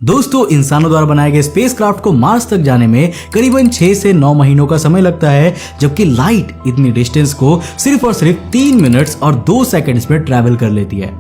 दोस्तों, इंसानों द्वारा बनाए गए स्पेसक्राफ्ट को मार्स तक जाने में करीबन 6 से 9 महीनों का समय लगता है, जबकि लाइट इतनी डिस्टेंस को सिर्फ और सिर्फ 3 मिनट्स और 2 सेकंड्स में ट्रैवल कर लेती है।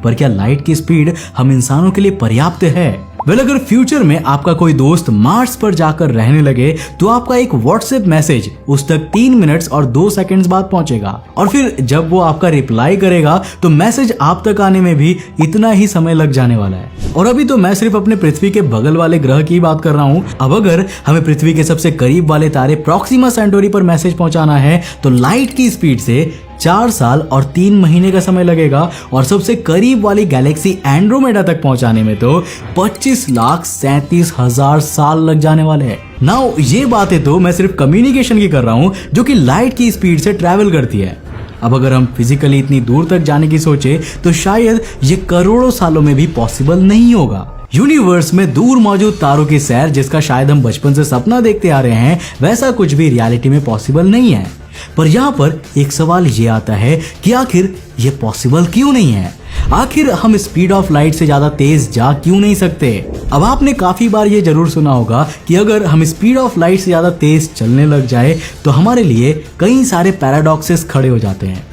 पर क्या लाइट की स्पीड हम इंसानों के लिए पर्याप्त है? अगर फ्यूचर में आपका कोई दोस्त मार्स पर जाकर रहने लगे तो आपका एक व्हाट्सएप मैसेज उस तक 3 मिनट्स और 2 सेकंड्स बाद पहुंचेगा, और फिर जब वो आपका रिप्लाई करेगा तो मैसेज आप तक आने में भी इतना ही समय लग जाने वाला है। और अभी तो मैं सिर्फ अपने पृथ्वी के बगल वाले ग्रह की बात कर रहा हूँ। अब अगर हमें पृथ्वी के सबसे करीब वाले तारे प्रॉक्सिमा सेंटोरी पर मैसेज पहुंचाना है तो लाइट की स्पीड से 4 साल और 3 महीने का समय लगेगा, और सबसे करीब वाली गैलेक्सी एंड्रोमेडा तक पहुंचाने में तो 25,37,000 साल लग जाने वाले हैं। नाउ ये बातें तो मैं सिर्फ कम्युनिकेशन की कर रहा हूं, जो कि लाइट की स्पीड से ट्रैवल करती है। अब अगर हम फिजिकली इतनी दूर तक जाने की सोचे तो शायद ये करोड़ों सालों में भी पॉसिबल नहीं होगा। यूनिवर्स में दूर मौजूद तारों की सैर, जिसका शायद हम बचपन से सपना देखते आ रहे हैं, वैसा कुछ भी रियलिटी में पॉसिबल नहीं है। पर यहाँ पर एक सवाल ये आता है कि आखिर ये पॉसिबल क्यों नहीं है? आखिर हम स्पीड ऑफ लाइट से ज्यादा तेज जा क्यों नहीं सकते? अब आपने काफी बार ये जरूर सुना होगा कि अगर हम स्पीड ऑफ लाइट से ज्यादा तेज चलने लग जाए तो हमारे लिए कई सारे पैराडॉक्सेस खड़े हो जाते हैं।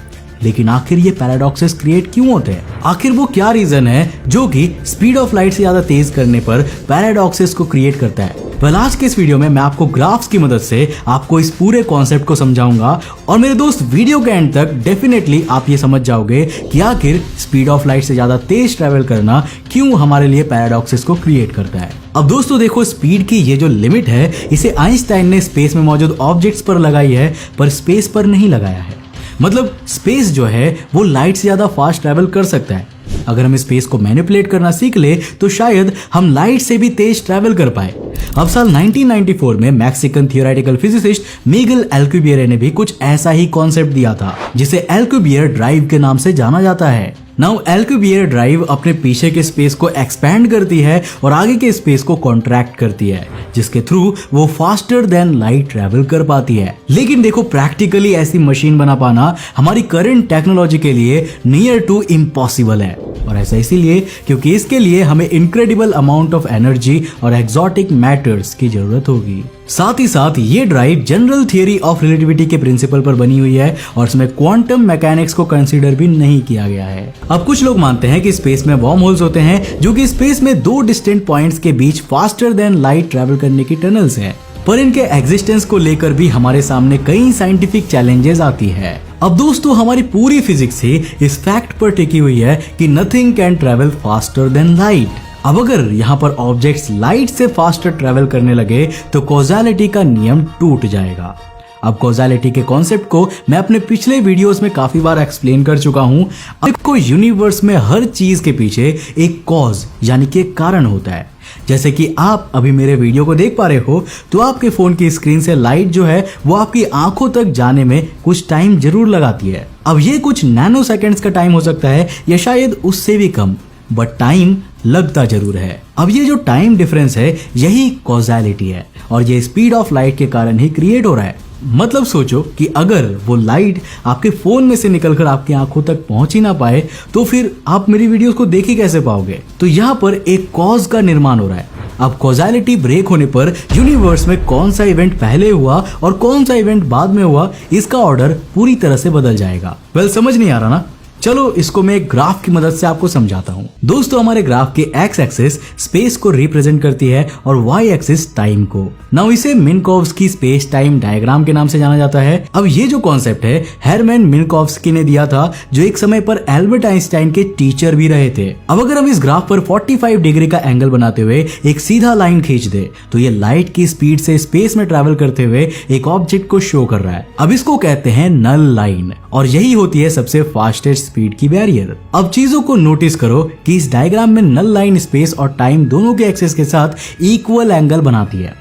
लेकिन आखिर ये पैराडॉक्सेस क्रिएट क्यों होते हैं? आखिर वो क्या रीजन है जो कि स्पीड ऑफ लाइट से ज्यादा तेज करने पर पैराडॉक्सेस को क्रिएट करता है? आज के इस वीडियो में मैं आपको ग्राफ्स की मदद से आपको इस पूरे कॉन्सेप्ट को समझाऊंगा, और मेरे दोस्त वीडियो के एंड तक डेफिनेटली आप ये समझ जाओगे कि आखिर स्पीड ऑफ लाइट से ज्यादा तेज ट्रैवल करना क्यों हमारे लिए पैराडॉक्सेस को क्रिएट करता है। अब दोस्तों देखो, स्पीड की ये जो लिमिट है इसे आइंस्टाइन ने स्पेस में मौजूद ऑब्जेक्ट्स पर लगाई है, पर स्पेस पर नहीं लगाया है। मतलब स्पेस जो है वो लाइट से ज्यादा फास्ट ट्रैवल कर सकता है। अगर हम स्पेस को मैनिपुलेट करना सीख ले तो शायद हम लाइट से भी तेज ट्रैवल कर पाए। अब साल 1994 में मैक्सिकन थियोरेटिकल फिजिसिस्ट मिगेल अल्कुबिएरे ने भी कुछ ऐसा ही कॉन्सेप्ट दिया था, जिसे अल्कुबिएरे ड्राइव के नाम से जाना जाता है। नाउ अल्कुबिएरे ड्राइव अपने पीछे के स्पेस को एक्सपैंड करती है और आगे के स्पेस को कॉन्ट्रैक्ट करती है, जिसके थ्रू वो फास्टर देन लाइट ट्रैवल कर पाती है। लेकिन देखो, प्रैक्टिकली ऐसी मशीन बना पाना हमारी करंट टेक्नोलॉजी के लिए नियर टू इम्पॉसिबल है, और ऐसा इसीलिए क्योंकि इसके लिए हमें इनक्रेडिबल अमाउंट ऑफ एनर्जी और एक्सोटिक मैटर्स की जरूरत होगी। साथ ही साथ ये drive general theory of relativity के प्रिंसिपल पर बनी हुई है, और इसमें क्वांटम मैकेनिक्स को कंसीडर भी नहीं किया गया है। अब कुछ लोग मानते हैं कि स्पेस में वर्म होल्स होते हैं, जो कि स्पेस में 2 डिस्टेंट पॉइंट्स के बीच फास्टर देन लाइट ट्रैवल करने की टनल्स हैं। पर इनके एग्जिस्टेंस को लेकर भी हमारे सामने कई साइंटिफिक चैलेंजेस आती है। अब दोस्तों, हमारी पूरी फिजिक्स ही इस फैक्ट पर टिकी हुई है कि nothing can travel faster than light. अब अगर यहाँ पर ऑब्जेक्ट्स लाइट से फास्टर ट्रैवल करने लगे तो कॉज़ैलिटी का नियम टूट जाएगा। अब कॉज़ैलिटी के कॉन्सेप्ट को मैं अपने पिछले वीडियोस में काफी बार एक्सप्लेन कर चुका हूँ। आपको यूनिवर्स में हर चीज के पीछे एक कॉज यानी कि एक कारण होता है। जैसे कि आप अभी मेरे वीडियो को देख पा रहे हो तो आपके फोन की स्क्रीन से लाइट जो है वो आपकी आंखों तक जाने में कुछ टाइम जरूर लगाती है। अब ये कुछ नैनो सेकेंड्स का टाइम हो सकता है या शायद उससे भी कम, बट टाइम लगता जरूर है। अब ये जो टाइम डिफरेंस है यही कॉज़ैलिटी है, और ये स्पीड ऑफ लाइट के कारण ही क्रिएट हो रहा है। मतलब सोचो कि अगर वो लाइट आपके फोन में से निकलकर आपकी आंखों तक पहुंच ही ना पाए तो फिर आप मेरी वीडियोस को देख ही कैसे पाओगे? तो यहाँ पर एक कॉज का निर्माण हो रहा है। अब कॉज़ैलिटी ब्रेक होने पर यूनिवर्स में कौन सा इवेंट पहले हुआ और कौन सा इवेंट बाद में हुआ, इसका ऑर्डर पूरी तरह से बदल जाएगा। समझ नहीं आ रहा ना? चलो इसको मैं एक ग्राफ की मदद से आपको समझाता हूँ। दोस्तों, हमारे ग्राफ के एक्स एक्सिस स्पेस को रिप्रेजेंट करती है और वाई एक्सिस टाइम को। नाउ इसे मिन्कोव्स्की स्पेस टाइम डायग्राम के नाम से जाना जाता है। अब ये जो कॉन्सेप्ट है हेरमैन मिन्कोव्स्की ने दिया था, जो एक समय पर एल्बर्ट आइंस्टाइन के टीचर भी रहे थे। अब अगर हम इस ग्राफ पर 45 डिग्री का एंगल बनाते हुए एक सीधा लाइन खींच दे तो ये लाइट की स्पीड से स्पेस में ट्रैवल करते हुए एक ऑब्जेक्ट को शो कर रहा है। अब इसको कहते हैं नल लाइन, और यही होती है सबसे फास्टेस्ट स्पीड की बैरियर। अब चीजों को नोटिस करो कि इस डायग्राम में नल लाइन स्पेस और टाइम दोनों के एक्सिस के साथ इक्वल एंगल बनाती है।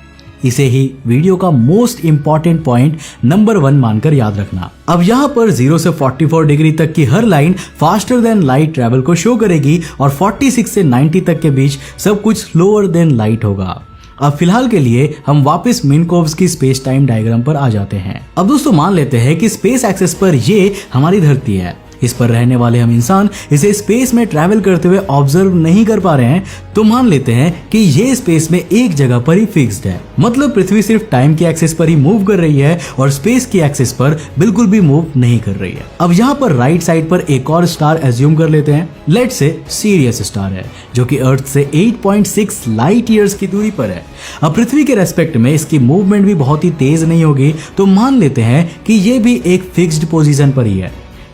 इसे ही वीडियो का मोस्ट इंपॉर्टेंट पॉइंट नंबर 1 मानकर याद रखना। अब यहाँ पर 0 से 44 डिग्री तक की हर line faster than light travel को शो करेगी, और 46 से 90 तक के बीच सब कुछ स्लोअर देन लाइट होगा। अब फिलहाल के लिए हम वापस मिन्कोव्स्की स्पेस टाइम डायग्राम पर आ जाते हैं। अब दोस्तों, मान लेते हैं कि स्पेस एक्सिस पर ये हमारी धरती है इस पर रहने वाले हम इंसान इसे स्पेस में ट्रैवल करते हुए ऑब्जर्व नहीं कर पा रहे हैं, तो मान लेते हैं कि ये स्पेस में एक जगह पर ही फिक्स्ड है। मतलब पृथ्वी सिर्फ टाइम की एक्सिस पर ही मूव कर रही है और स्पेस की एक्सिस पर बिल्कुल भी मूव नहीं कर रही है। अब यहाँ पर राइट साइड पर एक और स्टार एज्यूम कर लेते हैं। लेट्स से सीरियस स्टार है जो कि अर्थ से 8.6 लाइट ईयर्स की दूरी पर है। अब पृथ्वी के रेस्पेक्ट में इसकी मूवमेंट भी बहुत ही तेज नहीं होगी, तो मान लेते हैं कि ये भी एक फिक्स्ड पोजीशन पर ही है।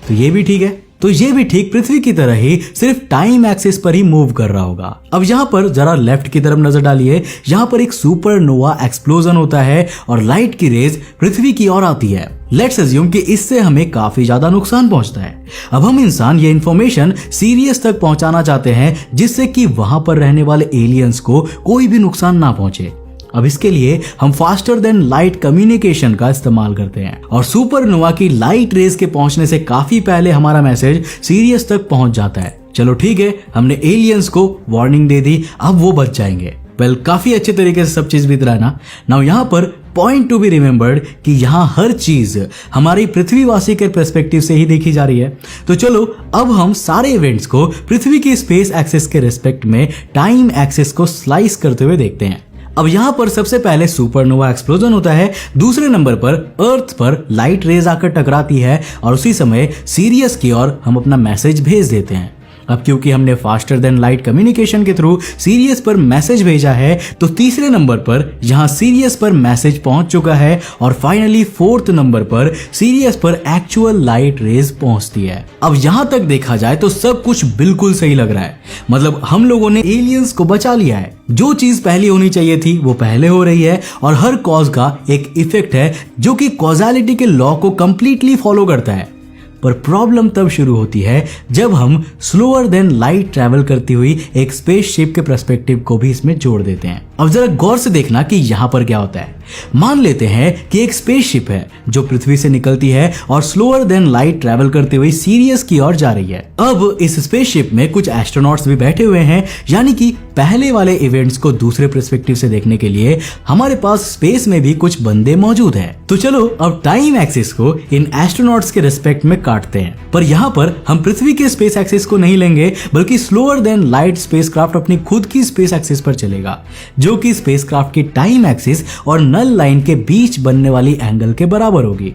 तो ये भी ठीक है। तो ये भी ठीक पृथ्वी की तरह ही सिर्फ टाइम एक्सिस पर ही मूव कर रहा होगा। अब यहाँ पर जरा लेफ्ट की तरफ नजर डालिए। यहाँ पर एक सुपरनोवा एक्सप्लोजन होता है और लाइट की रेज पृथ्वी की ओर आती है। लेट्स अज्यूम कि इससे हमें काफी ज्यादा नुकसान पहुंचता है। अब हम इंसान ये इन्फॉर्मेशन सीरियस तक पहुंचाना चाहते हैं जिससे कि वहां पर रहने वाले एलियंस को कोई भी नुकसान ना पहुंचे। अब इसके लिए हम फास्टर देन लाइट कम्युनिकेशन का इस्तेमाल करते हैं और सुपरनोवा की लाइट रेज के पहुंचने से काफी पहले हमारा मैसेज सीरियस तक पहुंच जाता है। चलो ठीक है, हमने एलियंस को वार्निंग दे दी, अब वो बच जाएंगे। वेल, काफी अच्छे तरीके से सब चीज बीत रहा है ना। नाउ यहाँ पर पॉइंट टू बी रिमेम्बर्ड कि यहाँ हर चीज हमारी पृथ्वीवासी के पर्सपेक्टिव से ही देखी जा रही है। तो चलो अब हम सारे इवेंट्स को पृथ्वी की स्पेस एक्सिस के रिस्पेक्ट में टाइम एक्सिस को स्लाइस करते हुए देखते हैं। अब यहाँ पर सबसे पहले सुपरनोवा एक्सप्लोजन होता है। दूसरे नंबर पर अर्थ पर लाइट रेज आकर टकराती है और उसी समय सीरियस की ओर हम अपना मैसेज भेज देते हैं। अब क्योंकि हमने फास्टर देन लाइट कम्युनिकेशन के थ्रू सीरियस पर मैसेज भेजा है, तो तीसरे नंबर पर यहाँ सीरियस पर मैसेज पहुंच चुका है और फाइनली फोर्थ नंबर पर सीरियस पर एक्चुअल लाइट रेज पहुंचती है। अब यहाँ तक देखा जाए तो सब कुछ बिल्कुल सही लग रहा है। मतलब हम लोगों ने एलियंस को बचा लिया है। जो चीज पहले होनी चाहिए थी वो पहले हो रही है और हर कॉज का एक इफेक्ट है जो कि कॉजालिटी के लॉ को कंप्लीटली फॉलो करता है। पर प्रॉब्लम तब शुरू होती है जब हम स्लोअर देन लाइट ट्रैवल करती हुई एक स्पेसशिप के पर्सपेक्टिव को भी इसमें जोड़ देते हैं। अब जरा गौर से देखना कि यहाँ पर क्या होता है। मान लेते हैं कि एक स्पेसशिप है जो पृथ्वी से निकलती है और स्लोअर देन लाइट ट्रैवल करते हुए सीरियस की ओर जा रही है। अब इस स्पेसशिप में कुछ एस्ट्रोनॉट्स भी बैठे हुए हैं, यानी कि पहले वाले इवेंट्स को दूसरे पर्सपेक्टिव से देखने के लिए हमारे पास स्पेस में भी कुछ बंदे मौजूद हैं। तो चलो अब टाइम एक्सिस को इन एस्ट्रोनॉट्स के रिस्पेक्ट में काटते हैं। पर यहाँ पर हम पृथ्वी के स्पेस एक्सिस को नहीं लेंगे, बल्कि स्लोअर देन लाइट स्पेसक्राफ्ट अपनी खुद की स्पेस एक्सिस पर चलेगा, जो कि स्पेसक्राफ्ट की टाइम एक्सिस और नल लाइन के बीच बनने वाली एंगल के बराबर होगी,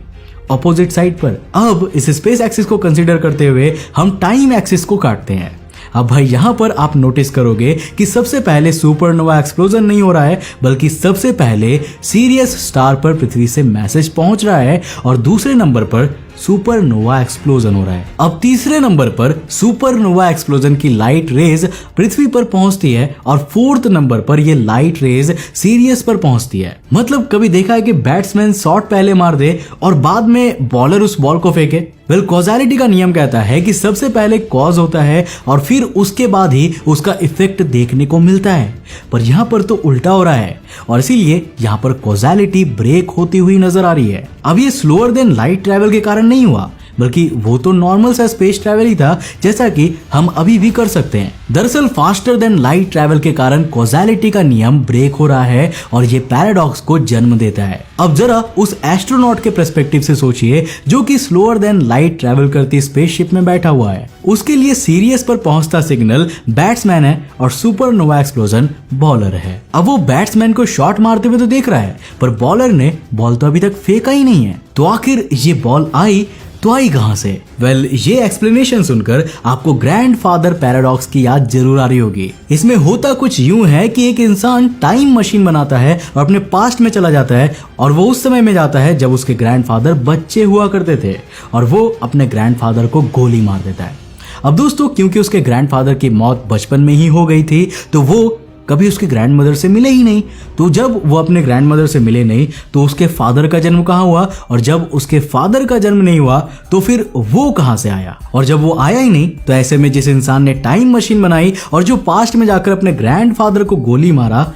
ऑपोजिट साइड पर। अब इस स्पेस एक्सिस को कंसीडर करते हुए हम टाइम एक्सिस को काटते हैं। अब भाई यहाँ पर आप नोटिस करोगे कि सबसे पहले सुपरनोवा एक्सप्लोजन नहीं हो रहा है, बल्कि सबसे पहले सीरियस स्टार पर पृथ्वी से मैसेज पहुंच रहा है और दूसरे नंबर पर सुपरनोवा एक्सप्लोजन हो रहा है। अब तीसरे नंबर पर सुपरनोवा एक्सप्लोजन की लाइट रेज पृथ्वी पर पहुंचती है और फोर्थ नंबर पर ये लाइट रेज सीरियस पर पहुंचती है। मतलब कभी देखा है कि बैट्समैन शॉट पहले मार दे और बाद में बॉलर उस बॉल को फेंके? वेल, कॉजालिटी का नियम कहता है कि सबसे पहले कॉज होता है और फिर उसके बाद ही उसका इफेक्ट देखने को मिलता है। पर यहाँ पर तो उल्टा हो रहा है और इसीलिए यहाँ पर कॉजालिटी ब्रेक होती हुई नजर आ रही है। अब ये स्लोअर देन लाइट ट्रैवल के कारण नहीं हुआ, बल्कि वो तो नॉर्मल सा स्पेस ट्रैवल ही था, जैसा कि हम अभी भी कर सकते हैं। दरअसल फास्टर देन लाइट ट्रैवल के कारण कॉजालिटी का नियम ब्रेक हो रहा है और ये पैराडॉक्स को जन्म देता है। अब जरा उस एस्ट्रोनॉट के पर्सपेक्टिव से सोचिए जो कि स्लोअर देन लाइट ट्रैवल करती स्पेसशिप में बैठा हुआ है। उसके लिए सीरियस पर पहुंचता सिग्नल बैट्समैन है और सुपरनोवा एक्सप्लोजन बॉलर है। अब वो बैट्समैन को शॉट मारते हुए तो देख रहा है, पर बॉलर ने बॉल तो अभी तक फेंका ही नहीं है। तो आखिर ये बॉल आई तो आई कहां से? वेल, ये एक्सप्लेनेशन सुनकर आपको ग्रैंडफादर पैराडॉक्स की याद जरूर आ रही होगी। इसमें होता कुछ यूं है कि एक इंसान टाइम मशीन बनाता है और अपने पास्ट में चला जाता है और वो उस समय में जाता है जब उसके ग्रैंडफादर बच्चे हुआ करते थे और वो अपने ग्रैंडफादर को गोली मार देता है। अब दोस्तों, क्योंकि उसके ग्रैंडफादर की मौत बचपन में ही हो गई थी, तो वो कभी उसके ग्रैंडमदर से मिले ही नहीं। तो जब वो अपने ग्रैंडमदर से मिले नहीं तो उसके फादर का जन्म कहाँ हुआ, और जब उसके फादर का जन्म नहीं हुआ तो फिर वो कहाँ से आया? और जब वो आया ही नहीं तो ऐसे में जिस इंसान ने टाइम मशीन बनाई और जो पास्ट में जाकर अपने ग्रैंडफादर को गोली मारा,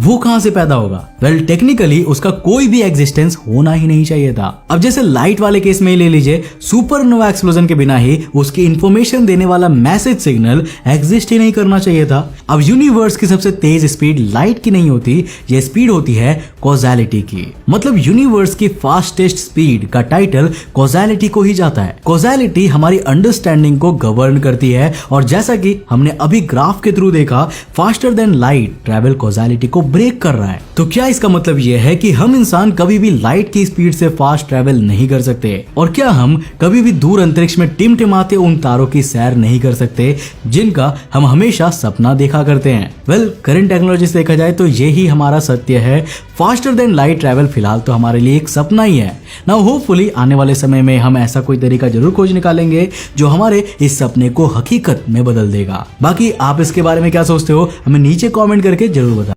वो कहां से पैदा होगा? वेल टेक्निकली उसका कोई भी एग्जिस्टेंस होना ही नहीं चाहिए था। अब जैसे लाइट वाले केस में ले लीजिए, सुपरनोवा एक्सप्लोजन के बिना ही उसकी इंफॉर्मेशन देने वाला मैसेज सिग्नल एग्जिस्ट ही नहीं करना चाहिए था। अब यूनिवर्स की सबसे तेज स्पीड लाइट की नहीं होती, ये स्पीड होती है कॉजालिटी की। मतलब यूनिवर्स की फास्टेस्ट स्पीड का टाइटल कॉजालिटी को ही जाता है। कॉजालिटी हमारी अंडरस्टैंडिंग को गवर्न करती है, और जैसा कि हमने अभी ग्राफ के थ्रू देखा, faster than light travel causality को ब्रेक कर रहा है। तो क्या इसका मतलब यह है कि हम इंसान कभी भी लाइट की स्पीड से फास्ट ट्रैवल नहीं कर सकते? और क्या हम कभी भी दूर अंतरिक्ष में टिमटिमाते उन तारों की सैर नहीं कर सकते जिनका हम हमेशा सपना देखा करते हैं? वेल करंट टेक्नोलॉजी से देखा जाए तो यही हमारा सत्य है। फास्टर देन लाइट ट्रैवल फिलहाल तो हमारे लिए एक सपना ही है। नाउ होपफुली आने वाले समय में हम ऐसा कोई तरीका जरूर खोज निकालेंगे जो हमारे इस सपने को हकीकत में बदल देगा। बाकी आप इसके बारे में क्या सोचते हो, हमें नीचे कमेंट करके जरूर बताएं।